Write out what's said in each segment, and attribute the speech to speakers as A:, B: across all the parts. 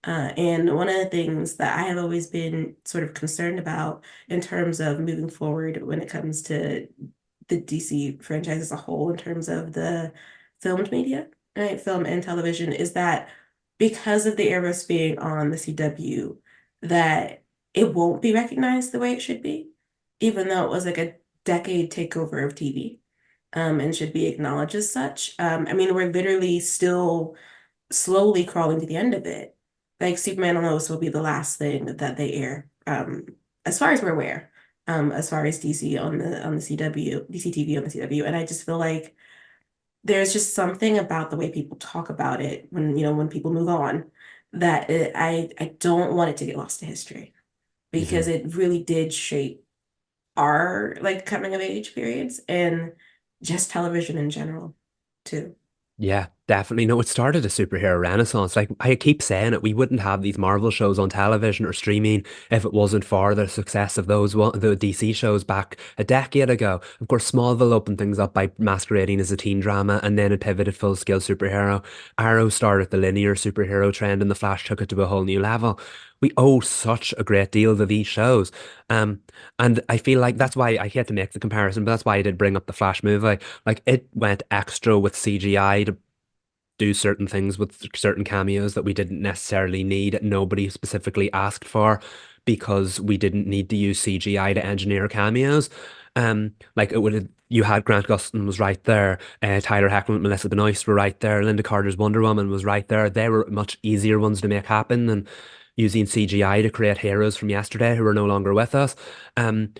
A: And one of the things that I have always been sort of concerned about in terms of moving forward when it comes to the DC franchise as a whole, in terms of the filmed media, right, film and television, is that because of the Arrowverse being on the CW, that it won't be recognized the way it should be, even though it was like a decade takeover of TV, and should be acknowledged as such. I mean, we're literally still slowly crawling to the end of it. Like Superman and Lois will be the last thing that they air, as far as we're aware, as far as DC on the CW, DC TV on the CW. And I just feel like there's just something about the way people talk about it when, when people move on, that I don't want it to get lost to history, because
B: Hmm.
A: it really did shape our like coming of age periods and just television in general too.
B: Yeah, definitely. No, it started a superhero renaissance. Like I keep saying it, we wouldn't have these Marvel shows on television or streaming if it wasn't for the success of the DC shows back a decade ago. Of course, Smallville opened things up by masquerading as a teen drama, and then it pivoted full scale superhero. Arrow started the linear superhero trend, and The Flash took it to a whole new level. We owe such a great deal to these shows. Um, and I feel like that's why I hate to make the comparison, but that's why I did bring up the Flash movie. Like it went extra with CGI to do certain things with certain cameos that we didn't necessarily need. Nobody specifically asked for because we didn't need to use CGI to engineer cameos. Like it would have, you had Grant Gustin was right there, Tyler Hoechlin, Melissa Benoist were right there, Linda Carter's Wonder Woman was right there. They were much easier ones to make happen than using CGI to create heroes from yesterday who are no longer with us. Um,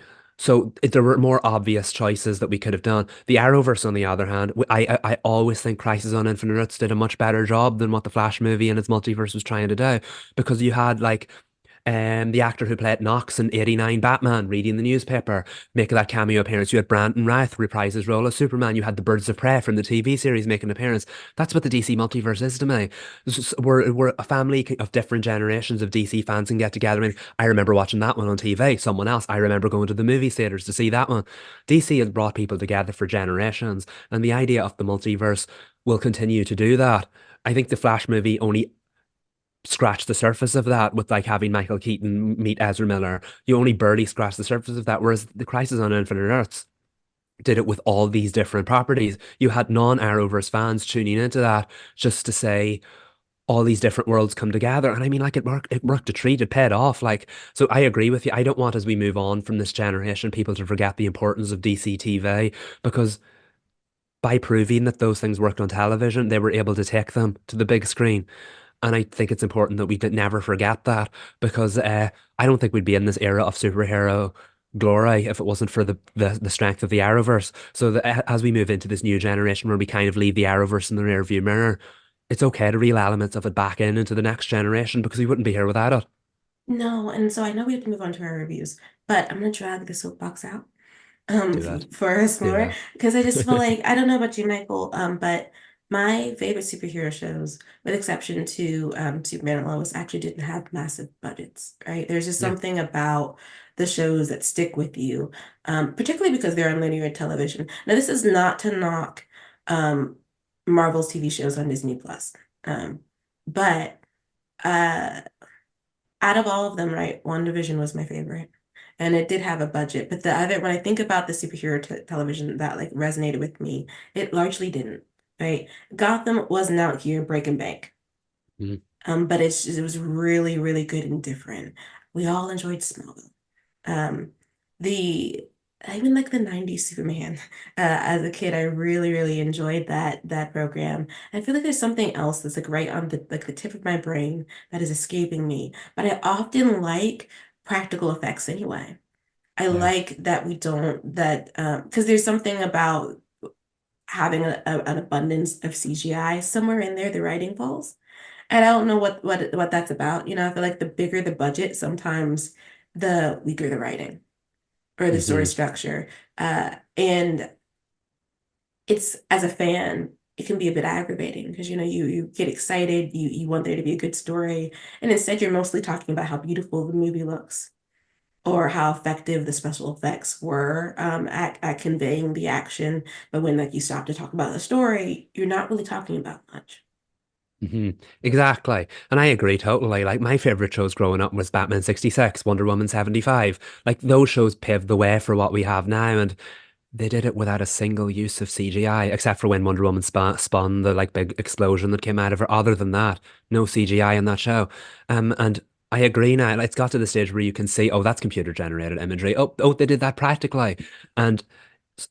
B: there were more obvious choices that we could have done. The Arrowverse, on the other hand, I always think Crisis on Infinite Earths did a much better job than what the Flash movie and its multiverse was trying to do, because you had like the actor who played Knox in '89 Batman reading the newspaper, making that cameo appearance. You had Brandon Routh reprise his role as Superman. You had the Birds of Prey from the TV series make an appearance. That's what the DC multiverse is to me. We're a family of different generations of DC fans can get together. I mean, I remember watching that one on TV. Someone else, I remember going to the movie theaters to see that one. DC has brought people together for generations, and the idea of the multiverse will continue to do that. I think the Flash movie only scratch the surface of that with like having Michael Keaton meet Ezra Miller. You only barely scratch the surface of that, whereas the Crisis on Infinite Earths did it with all these different properties. You had non-Arrowverse fans tuning into that just to say all these different worlds come together. And I mean, like it worked a treat, it paid off. Like, so I agree with you. I don't want as we move on from this generation, people to forget the importance of DC TV, because by proving that those things worked on television, they were able to take them to the big screen. And I think it's important that we did never forget that, because I don't think we'd be in this era of superhero glory if it wasn't for the strength of the Arrowverse. So that as we move into this new generation where we kind of leave the Arrowverse in the rear view mirror, it's okay to reel elements of it back in into the next generation, because we wouldn't be here without it.
A: No, and so I know we have to move on to our reviews, but I'm gonna drag the soapbox out
B: Do that.
A: for us
B: Do
A: more,
B: that.
A: because I just feel like, I don't know about you, Michael, but my favorite superhero shows, with exception to Superman and Lois, actually didn't have massive budgets, right? There's just
B: Yeah.
A: something about the shows that stick with you, particularly because they're on linear television. Now, this is not to knock um, Marvel's TV shows on Disney Plus, but uh, out of all of them, right, WandaVision was my favorite. And it did have a budget, but the other, when I think about the superhero television that like resonated with me, it largely didn't, right? Gotham wasn't out here breaking bank.
B: Mhm.
A: But it was really, really good and different. We all enjoyed Smallville. Um, the even like the 90s Superman. As a kid, I really, really enjoyed that program. I feel like there's something else that's like right on the tip of my brain that is escaping me. But I often like practical effects anyway. I
B: Yeah.
A: like that we don't that because there's something about having an abundance of CGI somewhere in there, the writing falls. And I don't know what that's about. I feel like the bigger the budget, sometimes the weaker the writing or the story
B: Hmm.
A: structure. And it's, as a fan, it can be a bit aggravating because you get excited, you want there to be a good story, and instead you're mostly talking about how beautiful the movie looks or how effective the special effects were at conveying the action. But when like you stop to talk about the story, you're not really talking about much.
B: Hmm. Exactly. And I agree totally. Like my favorite shows growing up was Batman 66, Wonder Woman 75. Like those shows paved the way for what we have now. And they did it without a single use of CGI, except for when Wonder Woman spun the like big explosion that came out of her. Other than that, no CGI in that show. And I agree now. Like, it's got to the stage where you can see, oh, that's computer generated imagery. Oh, they did that practically. And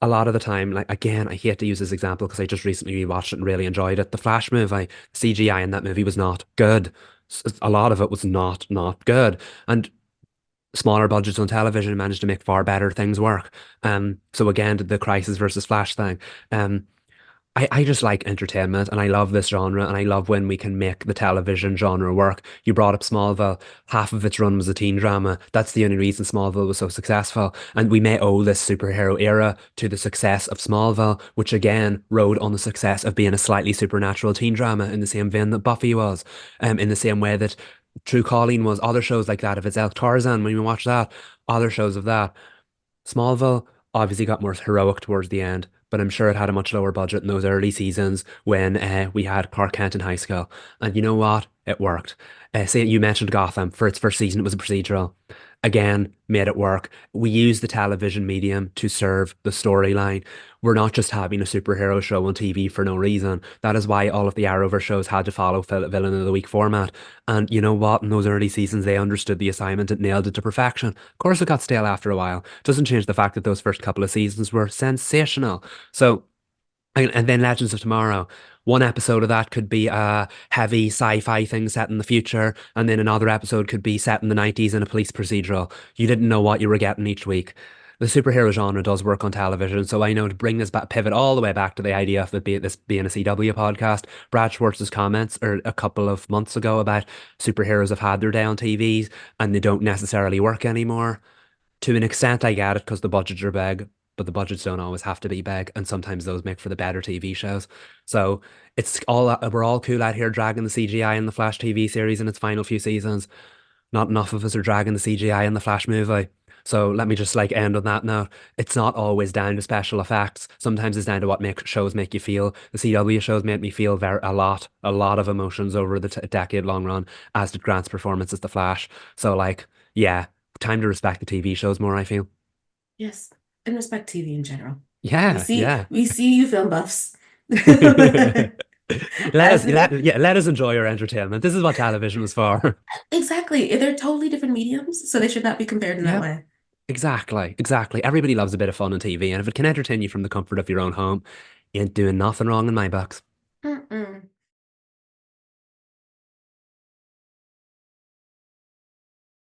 B: a lot of the time, like again, I hate to use this example because I just recently rewatched it and really enjoyed it. The Flash movie, CGI in that movie was not good. A lot of it was not good. And smaller budgets on television managed to make far better things work. So again, the Crisis versus Flash thing. Um, I just like entertainment and I love this genre and I love when we can make the television genre work. You brought up Smallville. Half of its run was a teen drama. That's the only reason Smallville was so successful. And we may owe this superhero era to the success of Smallville, which again rode on the success of being a slightly supernatural teen drama in the same vein that Buffy was, in the same way that True Calling was. Other shows like that of its ilk, Tarzan, when you watch that, other shows of that. Smallville obviously got more heroic towards the end, but I'm sure it had a much lower budget in those early seasons when we had Clark Kent in high school. And you know what? It worked. Say you mentioned Gotham for its first season, it was a procedural. Again, made it work. We used the television medium to serve the storyline. We're not just having a superhero show on TV for no reason. That is why all of the Arrowverse shows had to follow Villain of the Week format. And you know what? In those early seasons, they understood the assignment and nailed it to perfection. Of course, it got stale after a while. Doesn't change the fact that those first couple of seasons were sensational. So, and then Legends of Tomorrow. One episode of that could be a heavy sci-fi thing set in the future, and then another episode could be set in the 90s in a police procedural. You didn't know what you were getting each week. The superhero genre does work on television, so I know to bring this back, pivot all the way back to the idea of this being a CW podcast. Brad Schwartz's comments are a couple of months ago about superheroes have had their day on TVs and they don't necessarily work anymore. To an extent, I get it because the budgets are big, but the budgets don't always have to be big, and sometimes those make for the better TV shows. So it's all we're all cool out here dragging the CGI in the Flash TV series in its final few seasons. Not enough of us are dragging the CGI in the Flash movie. So let me just like end on that note. It's not always down to special effects. Sometimes it's down to what make shows make you feel. The CW shows made me feel a lot of emotions over the decade long run, as did Grant's performance as the Flash. So like, yeah, time to respect the TV shows more, I feel.
A: Yes, and respect TV in general. We
B: Yeah,
A: see
B: yeah.
A: we see you film buffs.
B: Let
A: As
B: us let us enjoy our entertainment. This is what television was for.
A: exactly. They're totally different mediums, so they should not be compared in that
B: Yep.
A: way.
B: Exactly, exactly. Everybody loves a bit of fun on TV, and if it can entertain you from the comfort of your own home, you ain't doing nothing wrong in my books.